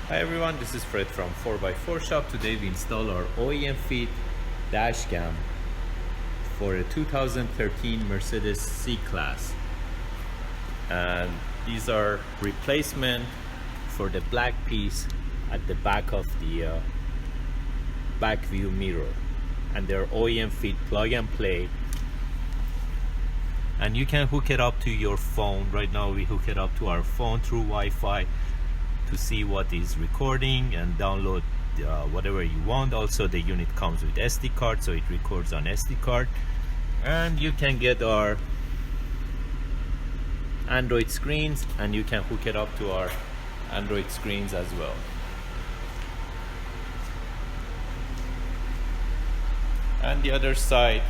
Hi everyone, this is Fred from 4x4 Shop. Today we install our OEM fit dash cam for a 2013 Mercedes C-Class. And these are replacement for the black piece at the back of the back view mirror. And they're OEM fit plug and play. And you can hook it up to your phone. Right now we hook it up to our phone through Wi-Fi to see what is recording and download whatever you want. Also the unit comes with SD card, so it records on SD card. And you can get our Android screens, and you can hook it up to our Android screens as well. And the other side,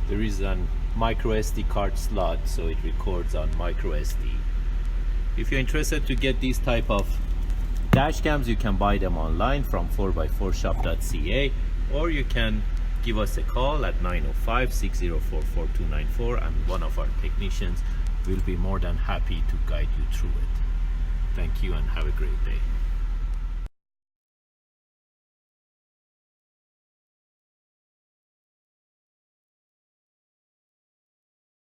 there is an micro SD card slot, so it records on micro SD. If you're interested to get these type of dash cams, you can buy them online from 4x4shop.ca, or you can give us a call at 905-604-4294, and one of our technicians will be more than happy to guide you through it. Thank you and have a great day.